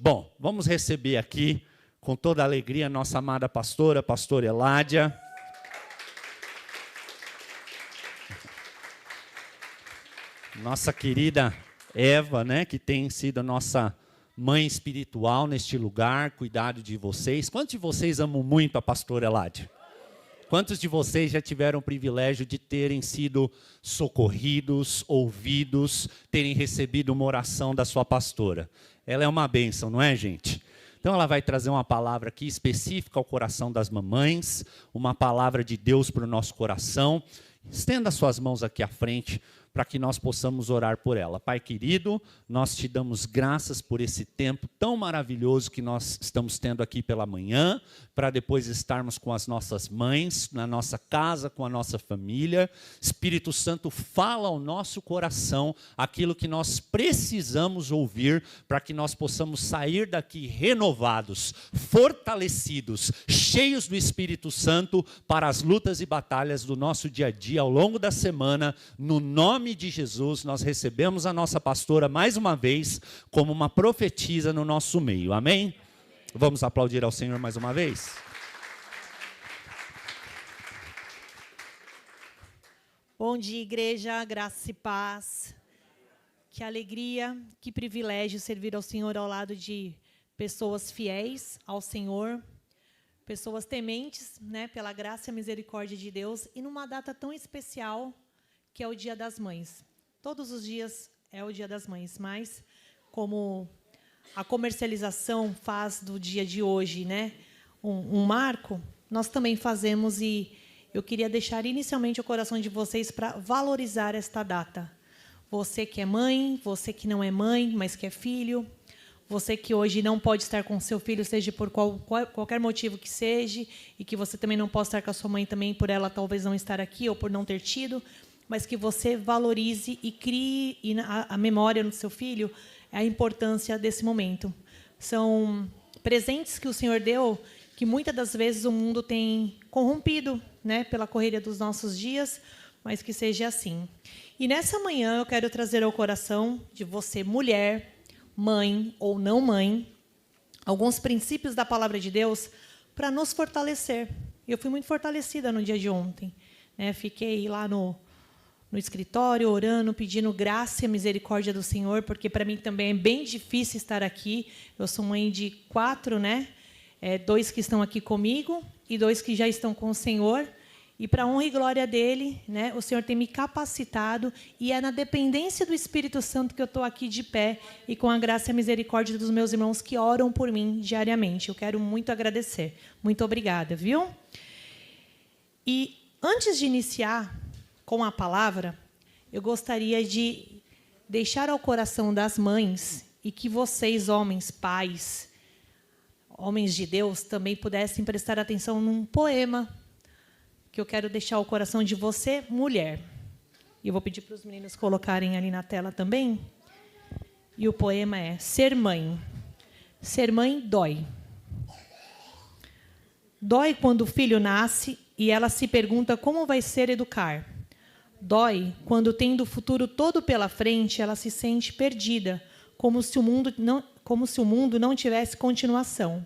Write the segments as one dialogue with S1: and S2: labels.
S1: Bom, vamos receber aqui, com toda a alegria, a nossa amada pastora, a pastora Eládia. Nossa querida Eva, né, que tem sido a nossa mãe espiritual neste lugar, cuidado de vocês. Quantos de vocês amam muito a pastora Eládia? Quantos de vocês já tiveram o privilégio de terem sido socorridos, ouvidos, terem recebido uma oração da sua pastora? Ela é uma bênção, não é, gente? Então ela vai trazer uma palavra aqui específica ao coração das mamães, uma palavra de Deus para o nosso coração. Estenda suas mãos aqui à frente, para que nós possamos orar por ela. Pai querido, nós te damos graças por esse tempo tão maravilhoso que nós estamos tendo aqui pela manhã, para depois estarmos com as nossas mães, na nossa casa, com a nossa família. Espírito Santo, fala ao nosso coração aquilo que nós precisamos ouvir, para que nós possamos sair daqui renovados, fortalecidos, cheios do Espírito Santo, para as lutas e batalhas do nosso dia a dia, ao longo da semana. No nome de Jesus, nós recebemos a nossa pastora mais uma vez como uma profetisa no nosso meio. Amém? Vamos aplaudir ao Senhor mais uma vez?
S2: Bom dia, igreja, graça e paz. Que alegria, que privilégio servir ao Senhor ao lado de pessoas fiéis ao Senhor, pessoas tementes, né, pela graça e a misericórdia de Deus, e numa data tão especial, que é o Dia das Mães. Todos os dias é o Dia das Mães, mas como a comercialização faz do dia de hoje, né, um marco, nós também fazemos, e eu queria deixar inicialmente o coração de vocês para valorizar esta data. Você que é mãe, você que não é mãe, mas que é filho, você que hoje não pode estar com seu filho, seja por qualquer motivo que seja, e que você também não possa estar com a sua mãe também, por ela talvez não estar aqui ou por não ter tido, mas que você valorize e crie a memória no seu filho a importância desse momento. São presentes que o Senhor deu, que muitas das vezes o mundo tem corrompido, né, pela correria dos nossos dias, mas que seja assim. E nessa manhã eu quero trazer ao coração de você, mulher, mãe ou não mãe, alguns princípios da palavra de Deus para nos fortalecer. Eu fui muito fortalecida no dia de ontem, né? Fiquei lá no escritório, orando, pedindo graça e misericórdia do Senhor, porque para mim também é bem difícil estar aqui. Eu sou mãe de 4, né? 2 que estão aqui comigo e 2 que já estão com o Senhor. E para a honra e glória dele, né, o Senhor tem me capacitado, e é na dependência do Espírito Santo que eu estou aqui de pé, e com a graça e a misericórdia dos meus irmãos que oram por mim diariamente. Eu quero muito agradecer. Muito obrigada, viu? E antes de iniciar com a palavra, eu gostaria de deixar ao coração das mães, e que vocês, homens, pais, homens de Deus, também pudessem prestar atenção num poema que eu quero deixar ao coração de você, mulher. E eu vou pedir para os meninos colocarem ali na tela também. E o poema é: Ser mãe. Ser mãe dói. Dói quando o filho nasce e ela se pergunta como vai ser educar. Dói quando, tendo o futuro todo pela frente, ela se sente perdida, como se o mundo não tivesse continuação.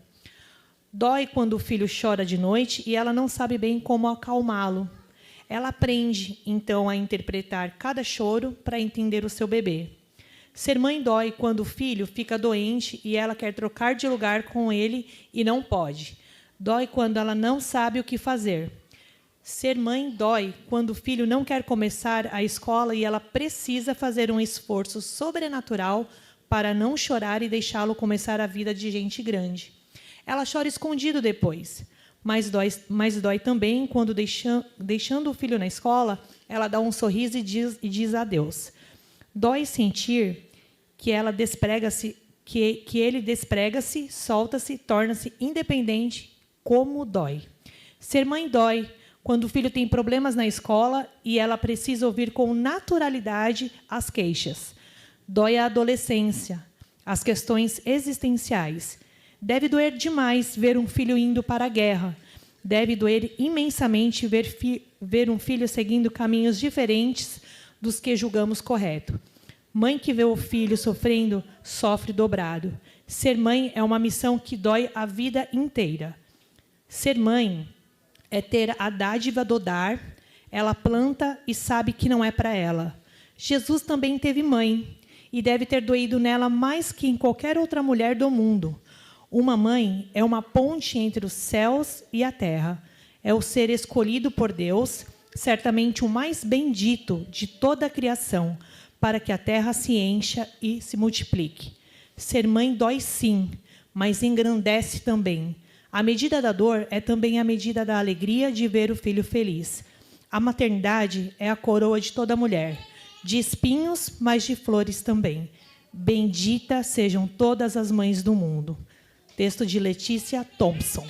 S2: Dói quando o filho chora de noite e ela não sabe bem como acalmá-lo. Ela aprende, então, a interpretar cada choro para entender o seu bebê. Ser mãe dói quando o filho fica doente e ela quer trocar de lugar com ele e não pode. Dói quando ela não sabe o que fazer. Ser mãe dói quando o filho não quer começar a escola e ela precisa fazer um esforço sobrenatural para não chorar e deixá-lo começar a vida de gente grande. Ela chora escondido depois, mas dói também quando, deixando o filho na escola, ela dá um sorriso e diz adeus. Dói sentir que ele desprega-se, solta-se, torna-se independente, como dói. Ser mãe dói quando o filho tem problemas na escola e ela precisa ouvir com naturalidade as queixas. Dói a adolescência, as questões existenciais. Deve doer demais ver um filho indo para a guerra. Deve doer imensamente ver um filho seguindo caminhos diferentes dos que julgamos correto. Mãe que vê o filho sofrendo, sofre dobrado. Ser mãe é uma missão que dói a vida inteira. Ser mãe é ter a dádiva do dar, ela planta e sabe que não é para ela. Jesus também teve mãe e deve ter doído nela mais que em qualquer outra mulher do mundo. Uma mãe é uma ponte entre os céus e a terra. É o ser escolhido por Deus, certamente o mais bendito de toda a criação, para que a terra se encha e se multiplique. Ser mãe dói sim, mas engrandece também. A medida da dor é também a medida da alegria de ver o filho feliz. A maternidade é a coroa de toda mulher, de espinhos, mas de flores também. Bendita sejam todas as mães do mundo. Texto de Letícia Thompson.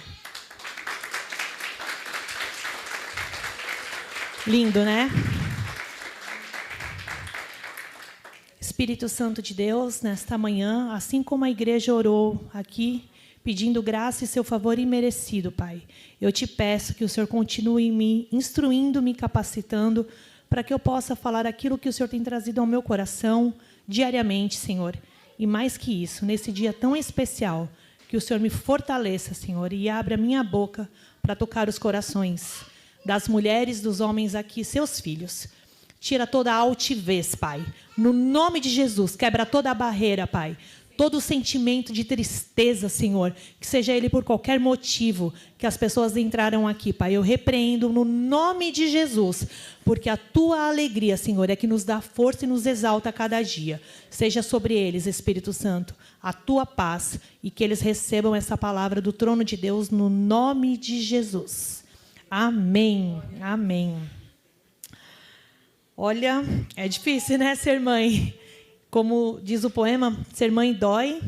S2: Lindo, né? Espírito Santo de Deus, nesta manhã, assim como a igreja orou aqui, pedindo graça e seu favor imerecido, Pai, eu te peço que o Senhor continue me instruindo, me capacitando, para que eu possa falar aquilo que o Senhor tem trazido ao meu coração diariamente, Senhor. E mais que isso, nesse dia tão especial, que o Senhor me fortaleça, Senhor, e abra minha boca para tocar os corações das mulheres, dos homens aqui, seus filhos. Tira toda a altivez, Pai. No nome de Jesus, quebra toda a barreira, Pai. Todo o sentimento de tristeza, Senhor, que seja ele por qualquer motivo que as pessoas entraram aqui, Pai. Eu repreendo no nome de Jesus, porque a tua alegria, Senhor, é que nos dá força e nos exalta a cada dia. Seja sobre eles, Espírito Santo, a tua paz e que eles recebam essa palavra do trono de Deus no nome de Jesus. Amém. Amém. Olha, é difícil, né, ser mãe? Como diz o poema, ser mãe dói,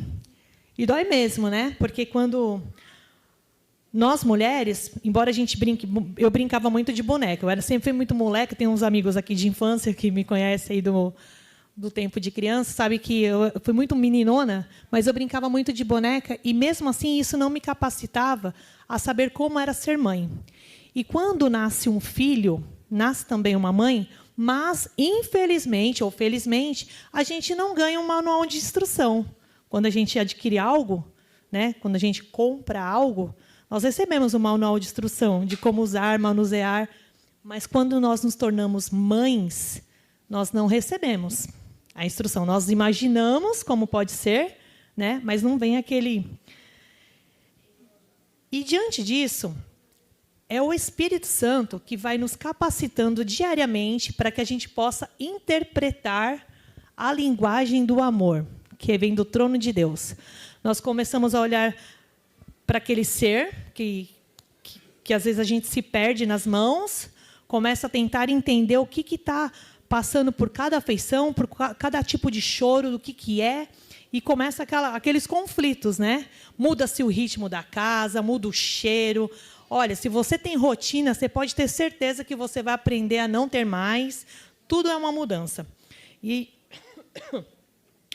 S2: e dói mesmo, né? Porque quando nós, mulheres, embora a gente brinque, eu brincava muito de boneca, eu sempre fui muito moleca, tenho uns amigos aqui de infância que me conhecem aí do tempo de criança, sabe que eu fui muito meninona, mas eu brincava muito de boneca, e mesmo assim isso não me capacitava a saber como era ser mãe. E quando nasce um filho, nasce também uma mãe, mas, infelizmente ou felizmente, a gente não ganha um manual de instrução. Quando a gente adquire algo, né, quando a gente compra algo, nós recebemos um manual de instrução de como usar, manusear, mas quando nós nos tornamos mães, nós não recebemos a instrução. Nós imaginamos como pode ser, né, mas não vem aquele... E, diante disso, é o Espírito Santo que vai nos capacitando diariamente para que a gente possa interpretar a linguagem do amor, que vem do trono de Deus. Nós começamos a olhar para aquele ser que às vezes a gente se perde nas mãos, começa a tentar entender o que está passando por cada afeição, por cada tipo de choro, do que é, e começa aqueles conflitos, né? Muda-se o ritmo da casa, muda o cheiro. Olha, se você tem rotina, você pode ter certeza que você vai aprender a não ter mais. Tudo é uma mudança. E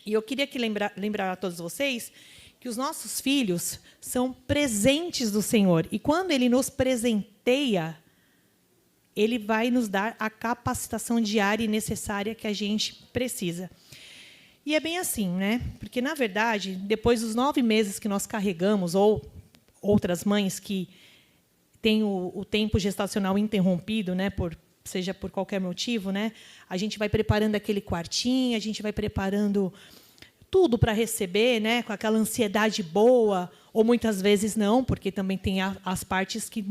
S2: eu queria lembrar a todos vocês que os nossos filhos são presentes do Senhor. E quando Ele nos presenteia, Ele vai nos dar a capacitação diária e necessária que a gente precisa. E é bem assim, né? Porque, na verdade, depois dos 9 meses que nós carregamos, ou outras mães que tem o tempo gestacional interrompido, né, seja por qualquer motivo, né, a gente vai preparando aquele quartinho, a gente vai preparando tudo para receber, né, com aquela ansiedade boa, ou muitas vezes não, porque também tem as partes que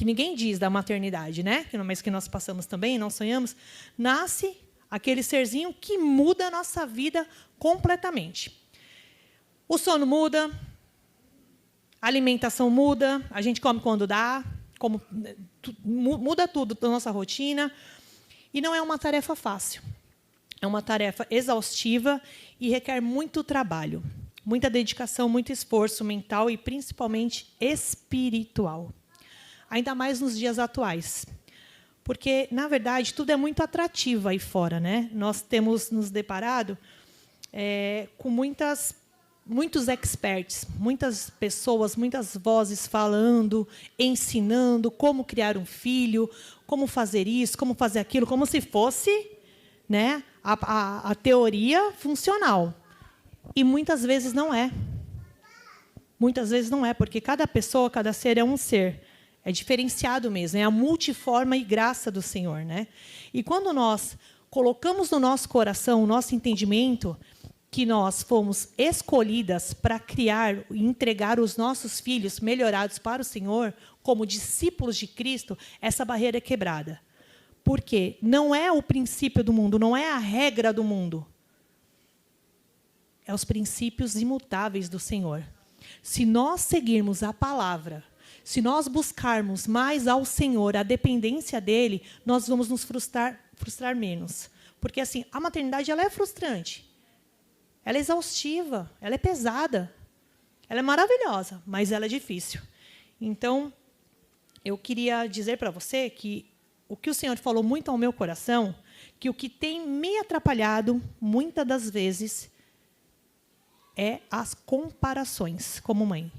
S2: ninguém diz da maternidade, né, mas que nós passamos também, nós sonhamos. Nasce aquele serzinho que muda a nossa vida completamente. O sono muda, a alimentação muda, a gente come quando dá, muda tudo da nossa rotina. E não é uma tarefa fácil. É uma tarefa exaustiva e requer muito trabalho, muita dedicação, muito esforço mental e, principalmente, espiritual. Ainda mais nos dias atuais. Porque, na verdade, tudo é muito atrativo aí fora, né? Nós temos nos deparado com muitos experts, muitas pessoas, muitas vozes falando, ensinando como criar um filho, como fazer isso, como fazer aquilo, como se fosse, né, a teoria funcional. E muitas vezes não é. Muitas vezes não é, porque cada pessoa, cada ser é um ser. É diferenciado mesmo, é a multiforma e graça do Senhor, né? E quando nós colocamos no nosso coração, o nosso entendimento, que nós fomos escolhidas para criar e entregar os nossos filhos melhorados para o Senhor, como discípulos de Cristo, essa barreira é quebrada. Porque não é o princípio do mundo, não é a regra do mundo. É os princípios imutáveis do Senhor. Se nós seguirmos a palavra, se nós buscarmos mais ao Senhor, a dependência dele, nós vamos nos frustrar menos. Porque assim, a maternidade ela é frustrante. Ela é exaustiva, ela é pesada. Ela é maravilhosa, mas ela é difícil. Então, eu queria dizer para você que o que o Senhor falou muito ao meu coração, que o que tem me atrapalhado, muitas das vezes, é as comparações como mãe.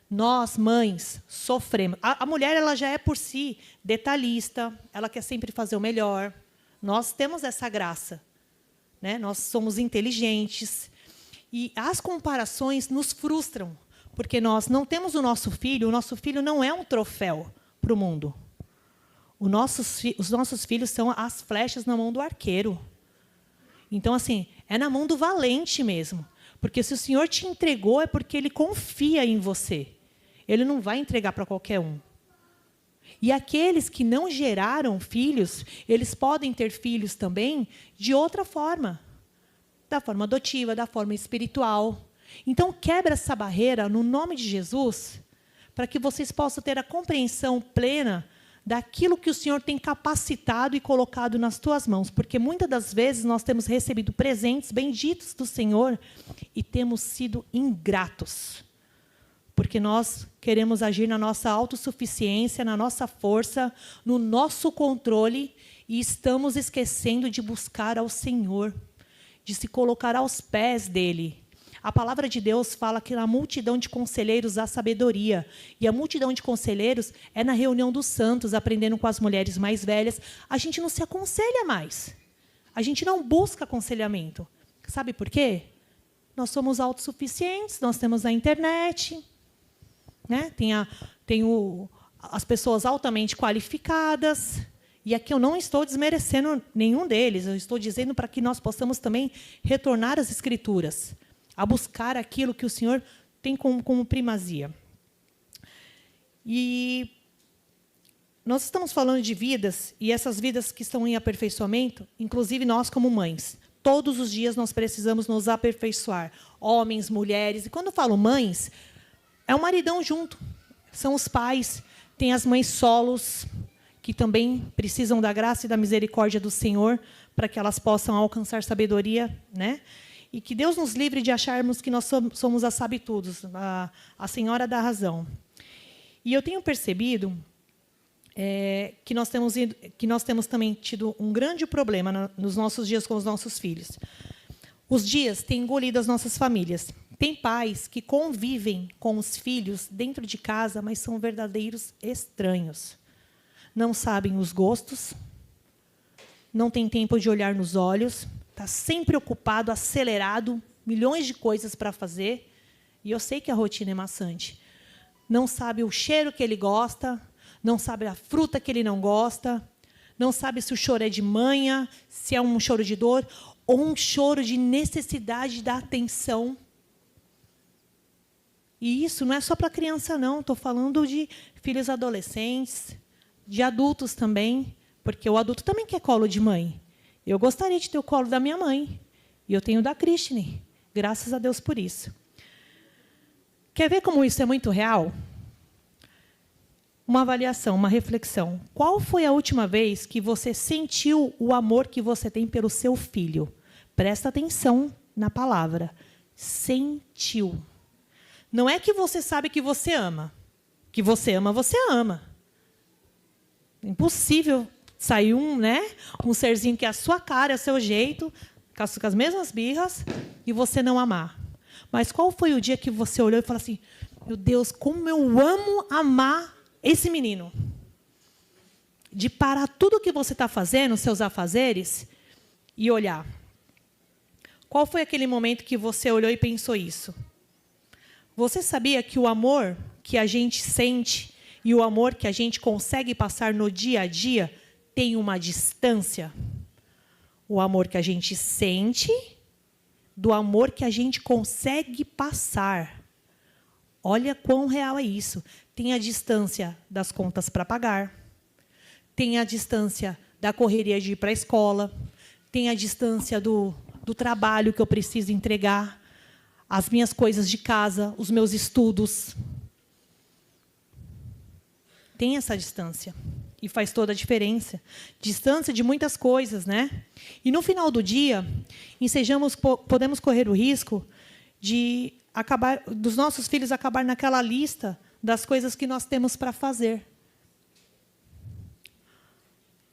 S2: Nós, mães, sofremos. A mulher ela já é, por si, detalhista, ela quer sempre fazer o melhor. Nós temos essa graça. Né? Nós somos inteligentes. E as comparações nos frustram, porque nós não temos o nosso filho não é um troféu para o mundo. Os nossos filhos são as flechas na mão do arqueiro. Então, assim, é na mão do valente mesmo. Porque se o Senhor te entregou, é porque Ele confia em você. Ele não vai entregar para qualquer um. E aqueles que não geraram filhos, eles podem ter filhos também de outra forma. Da forma adotiva, da forma espiritual. Então, quebra essa barreira no nome de Jesus, para que vocês possam ter a compreensão plena daquilo que o Senhor tem capacitado e colocado nas tuas mãos. Porque muitas das vezes nós temos recebido presentes benditos do Senhor e temos sido ingratos. Porque nós queremos agir na nossa autossuficiência, na nossa força, no nosso controle, e estamos esquecendo de buscar ao Senhor, de se colocar aos pés dele. A palavra de Deus fala que na multidão de conselheiros há sabedoria. E a multidão de conselheiros é na reunião dos santos, aprendendo com as mulheres mais velhas. A gente não se aconselha mais. A gente não busca aconselhamento. Sabe por quê? Nós somos autossuficientes, nós temos a internet, né? Tem as pessoas altamente qualificadas. E aqui eu não estou desmerecendo nenhum deles, eu estou dizendo para que nós possamos também retornar às Escrituras, a buscar aquilo que o Senhor tem como primazia. E nós estamos falando de vidas, e essas vidas que estão em aperfeiçoamento, inclusive nós como mães, todos os dias nós precisamos nos aperfeiçoar, homens, mulheres. E quando eu falo mães, é o maridão junto, são os pais, tem as mães solos, que também precisam da graça e da misericórdia do Senhor, para que elas possam alcançar sabedoria, né? E que Deus nos livre de acharmos que nós somos as sabe-tudos, a senhora da razão. E eu tenho percebido que nós temos também tido um grande problema nos nossos dias com os nossos filhos. Os dias têm engolido as nossas famílias. Tem pais que convivem com os filhos dentro de casa, mas são verdadeiros estranhos. Não sabem os gostos, não tem tempo de olhar nos olhos, está sempre ocupado, acelerado, milhões de coisas para fazer, e eu sei que a rotina é maçante. Não sabe o cheiro que ele gosta, não sabe a fruta que ele não gosta, não sabe se o choro é de manha, se é um choro de dor, ou um choro de necessidade da atenção. E isso não é só para criança, não. Estou falando de filhos adolescentes, de adultos também, porque o adulto também quer colo de mãe. Eu gostaria de ter o colo da minha mãe, e eu tenho o da Christine. Graças a Deus por isso. Quer ver como isso é muito real? Uma avaliação, uma reflexão. Qual foi a última vez que você sentiu o amor que você tem pelo seu filho? Presta atenção na palavra. Sentiu. Não é que você sabe que você ama. Que você ama, você ama. Impossível sair um serzinho que é a sua cara, é o seu jeito, com as mesmas birras, e você não amar. Mas qual foi o dia que você olhou e falou assim, meu Deus, como eu amo amar esse menino? De parar tudo o que você está fazendo, seus afazeres, e olhar. Qual foi aquele momento que você olhou e pensou isso? Você sabia que o amor que a gente sente e o amor que a gente consegue passar no dia a dia tem uma distância? O amor que a gente sente do amor que a gente consegue passar. Olha quão real é isso. Tem a distância das contas para pagar, tem a distância da correria de ir para a escola, tem a distância do trabalho que eu preciso entregar, as minhas coisas de casa, os meus estudos. Tem essa distância. E faz toda a diferença. Distância de muitas coisas, né? E no final do dia, podemos correr o risco de dos nossos filhos acabar naquela lista das coisas que nós temos para fazer.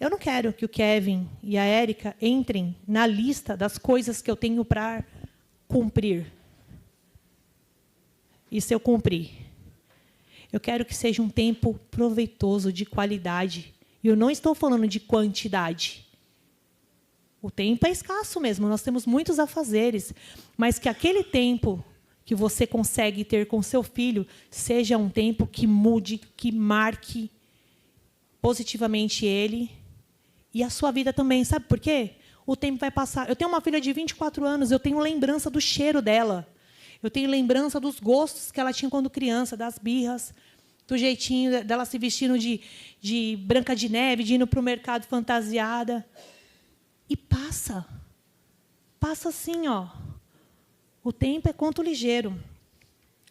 S2: Eu não quero que o Kevin e a Érica entrem na lista das coisas que eu tenho para cumprir. E se eu cumprir? Eu quero que seja um tempo proveitoso, de qualidade. E eu não estou falando de quantidade. O tempo é escasso mesmo, nós temos muitos afazeres. Mas que aquele tempo que você consegue ter com seu filho seja um tempo que mude, que marque positivamente ele e a sua vida também. Sabe por quê? O tempo vai passar. Eu tenho uma filha de 24 anos, eu tenho lembrança do cheiro dela. Eu tenho lembrança dos gostos que ela tinha quando criança, das birras, do jeitinho dela se vestindo de Branca de Neve, de indo para o mercado fantasiada. E passa. Passa assim, ó. O tempo é conto ligeiro.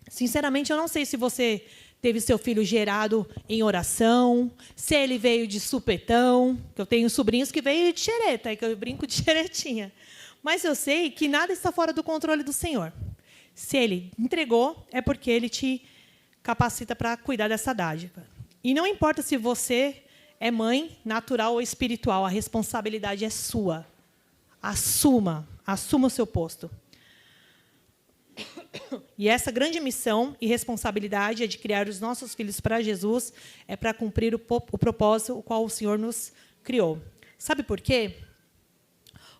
S2: Sinceramente, eu não sei se você teve seu filho gerado em oração, se ele veio de supetão, que eu tenho sobrinhos que veio de xereta, que eu brinco de xeretinha. Mas eu sei que nada está fora do controle do Senhor. Se Ele entregou, é porque Ele te capacita para cuidar dessa dádiva. E não importa se você é mãe, natural ou espiritual, a responsabilidade é sua. Assuma o seu posto. E essa grande missão e responsabilidade é de criar os nossos filhos para Jesus, é para cumprir o propósito o qual o Senhor nos criou. Sabe por quê?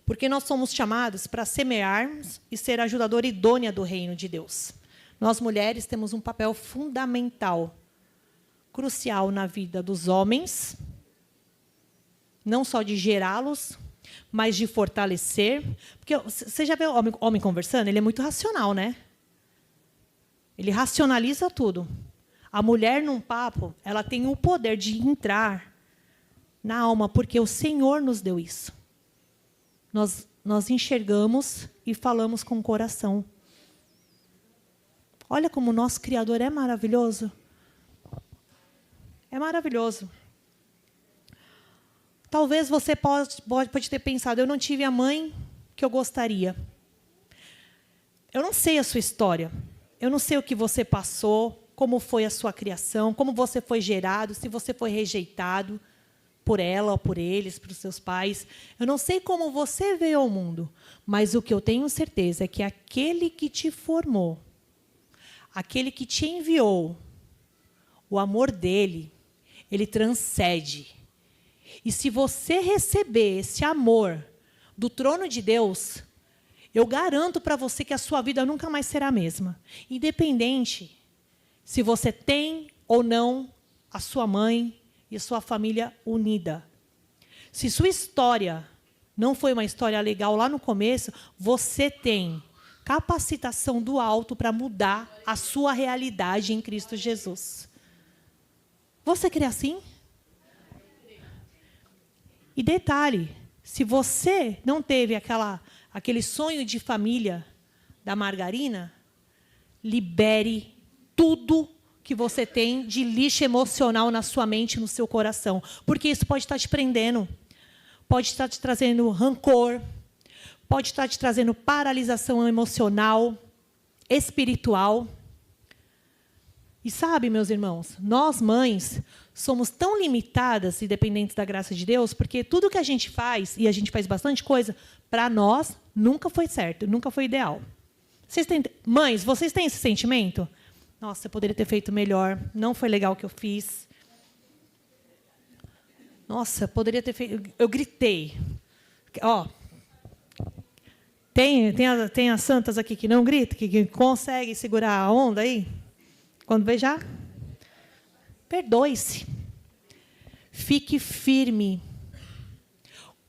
S2: Porque nós somos chamados para semearmos e ser a ajudadora idônea do reino de Deus. Nós, mulheres, temos um papel fundamental, crucial na vida dos homens, não só de gerá-los, mas de fortalecer. Porque você já vê o homem conversando? Ele é muito racional, né? Ele racionaliza tudo. A mulher, num papo, ela tem o poder de entrar na alma, porque o Senhor nos deu isso. Nós enxergamos e falamos com o coração. Olha como o nosso Criador é maravilhoso. É maravilhoso. Talvez você pode ter pensado, eu não tive a mãe que eu gostaria. Eu não sei a sua história. Eu não sei o que você passou, como foi a sua criação, como você foi gerado, se você foi rejeitado por ela ou por eles, por seus pais. Eu não sei como você veio ao mundo, mas o que eu tenho certeza é que aquele que te formou, aquele que te enviou, o amor dele, ele transcende. E se você receber esse amor do trono de Deus, eu garanto para você que a sua vida nunca mais será a mesma. Independente se você tem ou não a sua mãe e a sua família unida. Se sua história não foi uma história legal lá no começo, você tem capacitação do alto para mudar a sua realidade em Cristo Jesus. Você crê assim? E detalhe, se você não teve aquele sonho de família da margarina, libere tudo que você tem de lixo emocional na sua mente, no seu coração. Porque isso pode estar te prendendo, pode estar te trazendo rancor, pode estar te trazendo paralisação emocional, espiritual. E sabe, meus irmãos, nós mães somos tão limitadas e dependentes da graça de Deus, porque tudo que a gente faz, e a gente faz bastante coisa, para nós nunca foi certo, nunca foi ideal. Mães, vocês têm esse sentimento? Nossa, eu poderia ter feito melhor, não foi legal o que eu fiz. Nossa, poderia ter feito... Eu gritei. Ó, Tem as santas aqui que não gritam, que conseguem segurar a onda aí? Quando beijar? Perdoe-se. Fique firme.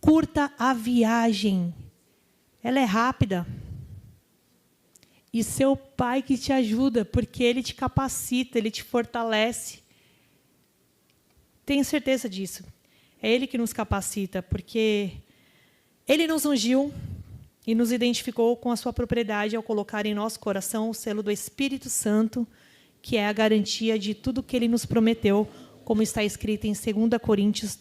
S2: Curta a viagem. Ela é rápida. E seu pai que te ajuda, porque ele te capacita, ele te fortalece. Tenho certeza disso. É ele que nos capacita, porque ele nos ungiu e nos identificou com a sua propriedade ao colocar em nosso coração o selo do Espírito Santo, que é a garantia de tudo que ele nos prometeu, como está escrito em 2 Coríntios,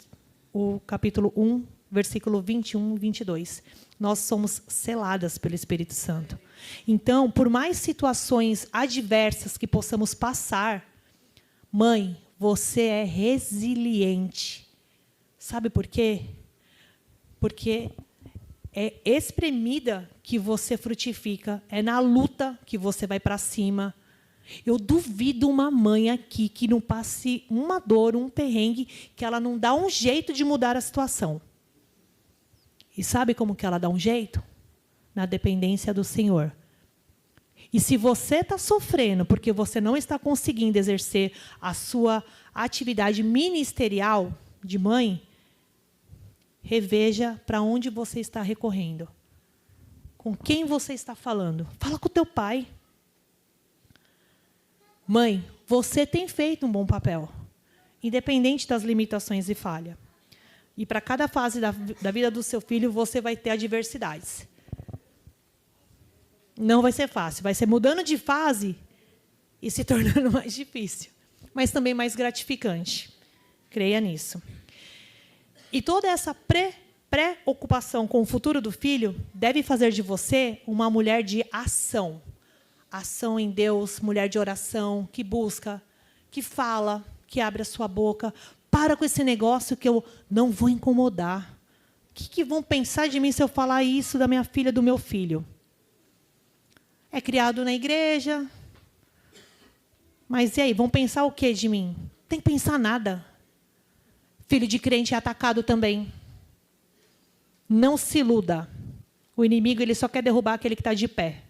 S2: o capítulo 1, versículo 21 e 22. Nós somos seladas pelo Espírito Santo. Então, por mais situações adversas que possamos passar, mãe, você é resiliente. Sabe por quê? Porque é espremida que você frutifica, é na luta que você vai para cima. Eu duvido uma mãe aqui que não passe uma dor, um perrengue, que ela não dá um jeito de mudar a situação. E sabe como que ela dá um jeito? Na dependência do Senhor. E se você está sofrendo porque você não está conseguindo exercer a sua atividade ministerial de mãe, reveja para onde você está recorrendo. Com quem você está falando? Fala com o teu pai. Mãe, você tem feito um bom papel, independente das limitações e falha. E para cada fase da vida do seu filho, você vai ter adversidades. Não vai ser fácil, vai ser mudando de fase e se tornando mais difícil, mas também mais gratificante. Creia nisso. E toda essa preocupação com o futuro do filho deve fazer de você uma mulher de ação. Ação em Deus, mulher de oração, que busca, que fala, que abre a sua boca. Para com esse negócio que eu não vou incomodar. O que vão pensar de mim se eu falar isso da minha filha, do meu filho? É criado na igreja. Mas e aí, vão pensar o que de mim? Não tem que pensar nada. Filho de crente é atacado também. Não se iluda. O inimigo ele só quer derrubar aquele que está de pé.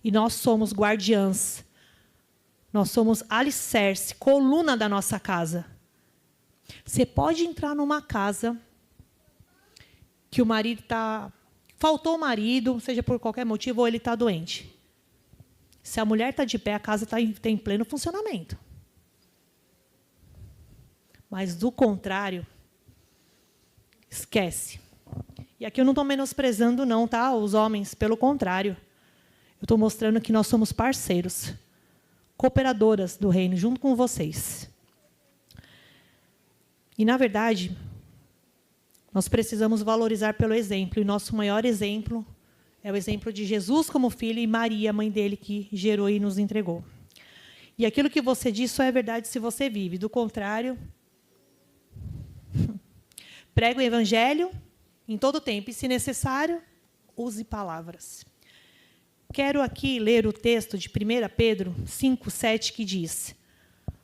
S2: E nós somos guardiãs. Nós somos alicerce, coluna da nossa casa. Você pode entrar numa casa que o marido está... Faltou o marido, seja por qualquer motivo, ou ele está doente. Se a mulher está de pé, a casa está em pleno funcionamento. Mas, do contrário, esquece. E aqui eu não estou menosprezando, não, tá? Os homens, pelo contrário. Eu estou mostrando que nós somos parceiros, cooperadoras do reino, junto com vocês. E, na verdade, nós precisamos valorizar pelo exemplo. E nosso maior exemplo é o exemplo de Jesus como filho e Maria, mãe dele, que gerou e nos entregou. E aquilo que você diz só é verdade se você vive. Do contrário, pregue o evangelho em todo tempo. E, se necessário, use palavras. Quero aqui ler o texto de 1 Pedro 5:7, que diz: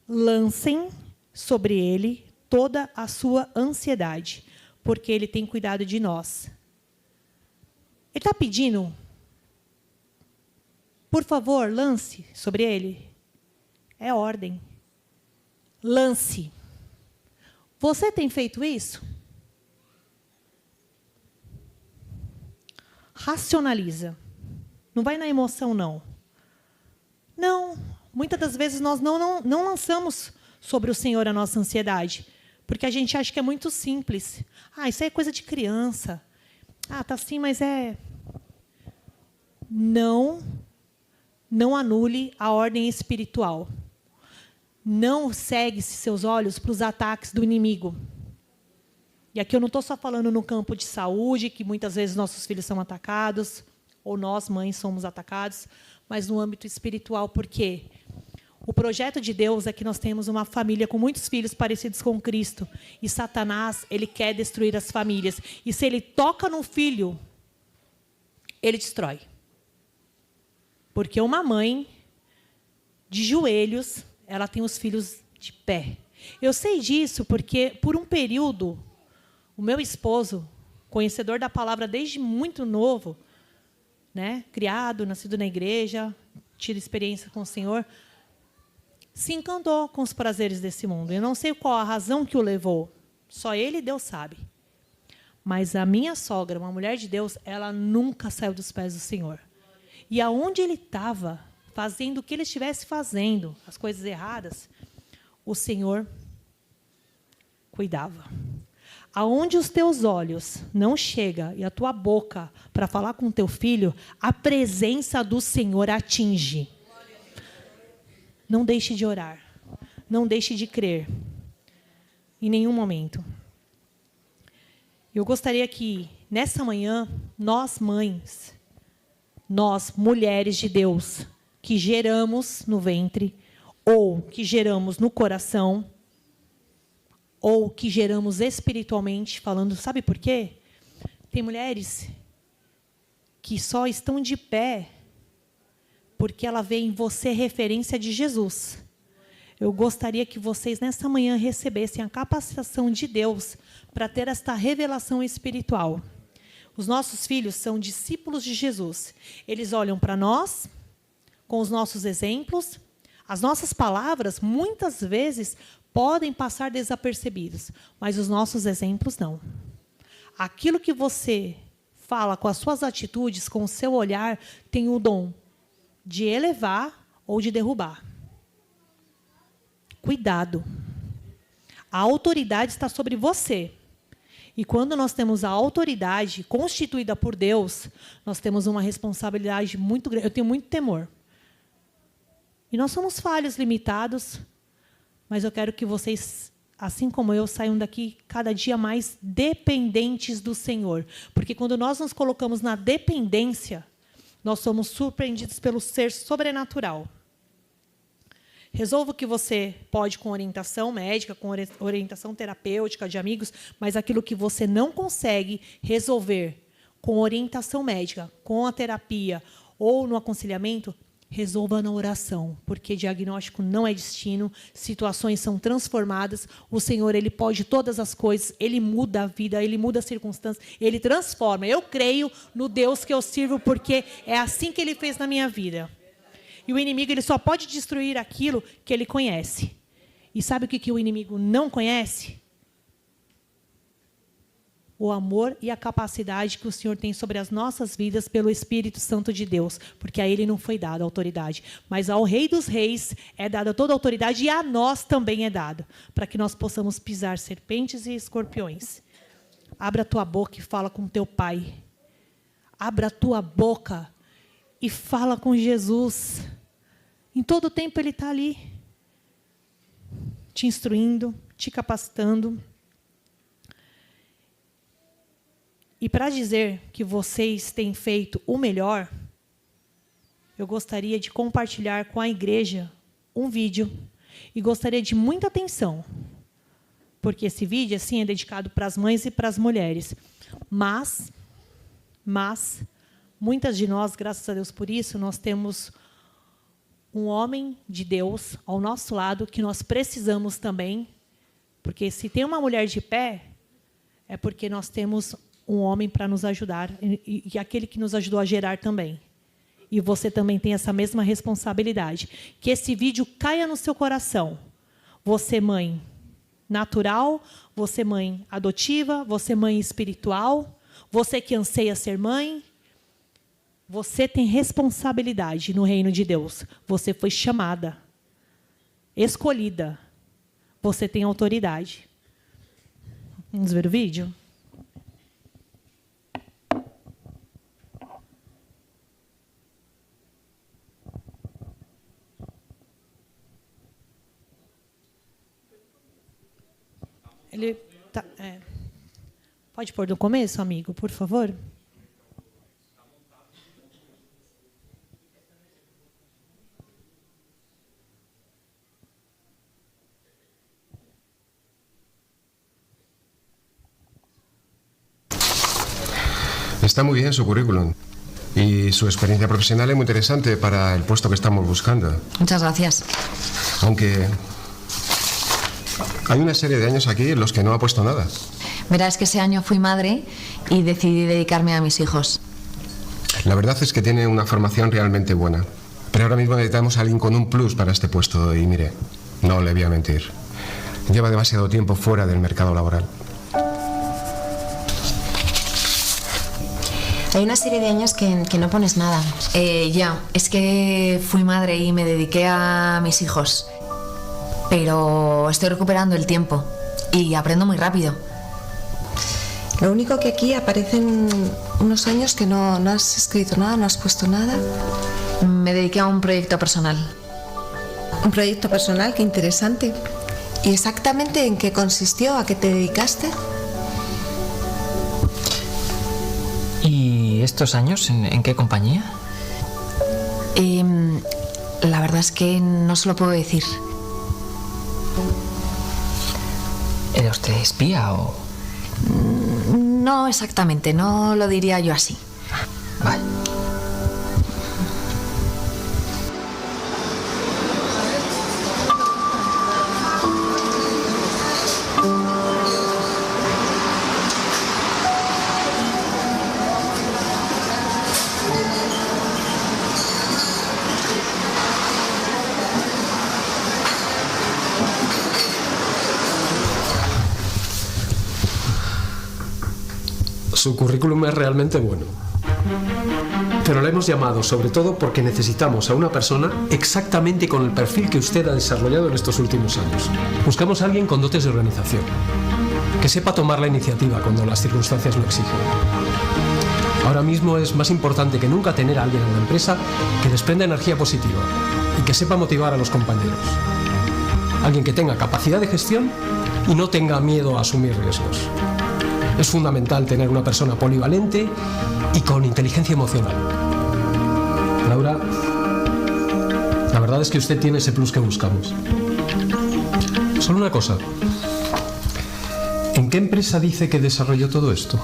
S2: lancem sobre ele toda a sua ansiedade, porque ele tem cuidado de nós. Ele está pedindo, por favor, lance sobre ele. É ordem. Lance. Você tem feito isso? Racionaliza. Não vai na emoção, não. Não. Muitas das vezes nós não lançamos sobre o Senhor a nossa ansiedade, porque a gente acha que é muito simples. Ah, isso aí é coisa de criança. Ah, tá assim, mas é... Não anule a ordem espiritual. Não segue seus olhos para os ataques do inimigo. E aqui eu não estou só falando no campo de saúde, que muitas vezes nossos filhos são atacados, ou nós, mães, somos atacados, mas no âmbito espiritual. Por quê? O projeto de Deus é que nós temos uma família com muitos filhos parecidos com Cristo. E Satanás, ele quer destruir as famílias. E se ele toca num filho, ele destrói. Porque uma mãe, de joelhos, ela tem os filhos de pé. Eu sei disso porque, por um período, o meu esposo, conhecedor da palavra desde muito novo, né, criado, nascido na igreja, tido experiência com o Senhor, se encantou com os prazeres desse mundo. Eu não sei qual a razão que o levou. Só ele e Deus sabe. Mas a minha sogra, uma mulher de Deus, ela nunca saiu dos pés do Senhor. E aonde ele estava, fazendo o que ele estivesse fazendo, as coisas erradas, o Senhor cuidava. Aonde os teus olhos não chegam e a tua boca para falar com o teu filho, a presença do Senhor atinge. Não deixe de orar. Não deixe de crer. Em nenhum momento. Eu gostaria que, nessa manhã, nós mães, nós mulheres de Deus, que geramos no ventre, ou que geramos no coração, ou que geramos espiritualmente, falando, sabe por quê? Tem mulheres que só estão de pé porque ela vê em você referência de Jesus. Eu gostaria que vocês, nessa manhã, recebessem a capacitação de Deus para ter esta revelação espiritual. Os nossos filhos são discípulos de Jesus. Eles olham para nós, com os nossos exemplos. As nossas palavras, muitas vezes, podem passar desapercebidas, mas os nossos exemplos não. Aquilo que você fala com as suas atitudes, com o seu olhar, tem o dom de elevar ou de derrubar. Cuidado. A autoridade está sobre você. E quando nós temos a autoridade constituída por Deus, nós temos uma responsabilidade muito grande. Eu tenho muito temor. E nós somos falhos, limitados, mas eu quero que vocês, assim como eu, saiam daqui cada dia mais dependentes do Senhor. Porque quando nós nos colocamos na dependência, nós somos surpreendidos pelo ser sobrenatural. Resolva o que você pode com orientação médica, com orientação terapêutica de amigos, mas aquilo que você não consegue resolver com orientação médica, com a terapia ou no aconselhamento, resolva na oração, porque diagnóstico não é destino, situações são transformadas, o Senhor, Ele pode todas as coisas, Ele muda a vida, Ele muda as circunstâncias, Ele transforma. Eu creio no Deus que eu sirvo, porque é assim que Ele fez na minha vida. E o inimigo, ele só pode destruir aquilo que ele conhece. E sabe o que o inimigo não conhece? O amor e a capacidade que o Senhor tem sobre as nossas vidas pelo Espírito Santo de Deus. Porque a ele não foi dada a autoridade. Mas ao Rei dos Reis é dada toda a autoridade e a nós também é dada. Para que nós possamos pisar serpentes e escorpiões. Abra a tua boca e fala com teu Pai. Abra a tua boca e fala com Jesus. Em todo tempo Ele está ali, te instruindo, te capacitando. E para dizer que vocês têm feito o melhor, eu gostaria de compartilhar com a igreja um vídeo. E gostaria de muita atenção, porque esse vídeo assim, é dedicado para as mães e para as mulheres. Mas, muitas de nós, graças a Deus por isso, nós temos um homem de Deus ao nosso lado, que nós precisamos também, porque se tem uma mulher de pé, é porque nós temos um homem para nos ajudar, e aquele que nos ajudou a gerar também. E você também tem essa mesma responsabilidade. Que esse vídeo caia no seu coração. Você, mãe natural, você, mãe adotiva, você, mãe espiritual, você que anseia ser mãe, você tem responsabilidade no reino de Deus. Você foi chamada, escolhida. Você tem autoridade. Vamos ver o vídeo? Ele tá, pode pôr do começo, amigo, por favor?
S3: Está muy bien su currículum y su experiencia profesional es muy interesante para el puesto que estamos buscando.
S4: Muchas gracias.
S3: Aunque hay una serie de años aquí en los que no ha puesto nada.
S4: Verás que ese año fui madre y decidí dedicarme a mis hijos.
S3: La verdad es que tiene una formación realmente buena. Pero ahora mismo necesitamos a alguien con un plus para este puesto y mire, no le voy a mentir. Lleva demasiado tiempo fuera del mercado laboral.
S4: Hay una serie de años que no pones nada. Ya, es que fui madre y me dediqué a mis hijos. Pero estoy recuperando el tiempo y aprendo muy rápido.
S5: Lo único que aquí aparecen unos años que no has escrito nada, no has puesto nada.
S4: Me dediqué a un proyecto personal.
S5: Un proyecto personal, qué interesante. ¿Y exactamente en qué consistió? ¿A qué te dedicaste?
S6: ¿Y estos años en qué compañía?
S4: La verdad es que no se lo puedo decir.
S6: ¿Era usted espía o...?
S4: No exactamente, no lo diría yo así.
S6: Vale.
S7: Su currículum es realmente bueno. Pero la hemos llamado sobre todo porque necesitamos a una persona exactamente con el perfil que usted ha desarrollado en estos últimos años. Buscamos a alguien con dotes de organización, que sepa tomar la iniciativa cuando las circunstancias lo exigen. Ahora mismo es más importante que nunca tener a alguien en la empresa que desprenda energía positiva y que sepa motivar a los compañeros. Alguien que tenga capacidad de gestión y no tenga miedo a asumir riesgos. Es fundamental tener una persona polivalente y con inteligencia emocional. Laura, la verdad es que usted tiene ese plus que buscamos. Solo una cosa. ¿En qué empresa dice que desarrolló todo esto?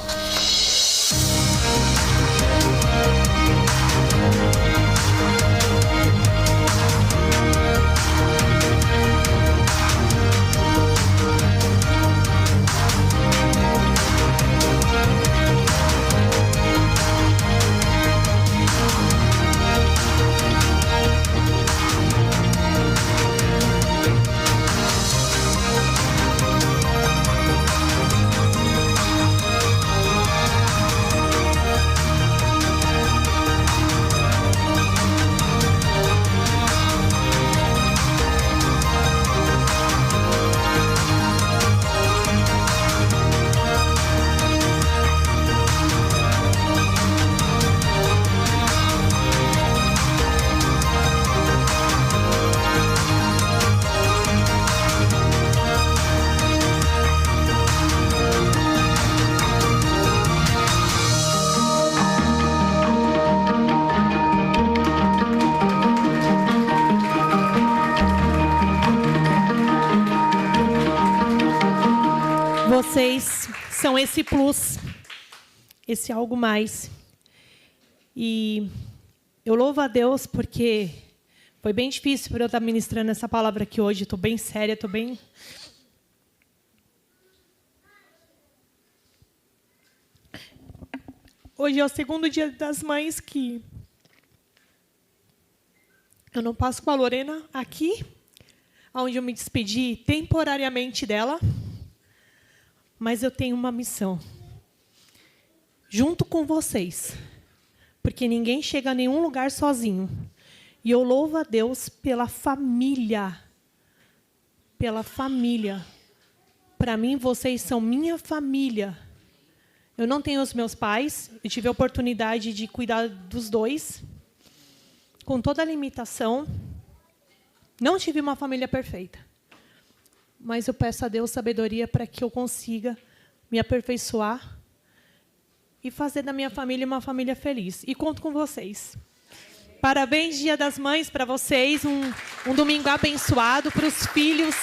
S2: Vocês são esse plus, esse algo mais. E eu louvo a Deus porque foi bem difícil para eu estar ministrando essa palavra aqui hoje. Estou bem séria, estou bem... Hoje é o segundo dia das mães que eu não passo com a Lorena aqui, onde eu me despedi temporariamente dela. Mas eu tenho uma missão, junto com vocês, porque ninguém chega a nenhum lugar sozinho. E eu louvo a Deus pela família. Pela família. Para mim, vocês são minha família. Eu não tenho os meus pais, eu tive a oportunidade de cuidar dos dois, com toda a limitação. Não tive uma família perfeita. Mas eu peço a Deus sabedoria para que eu consiga me aperfeiçoar e fazer da minha família uma família feliz. E conto com vocês. Parabéns, Dia das Mães, para vocês. Um domingo abençoado para os filhos.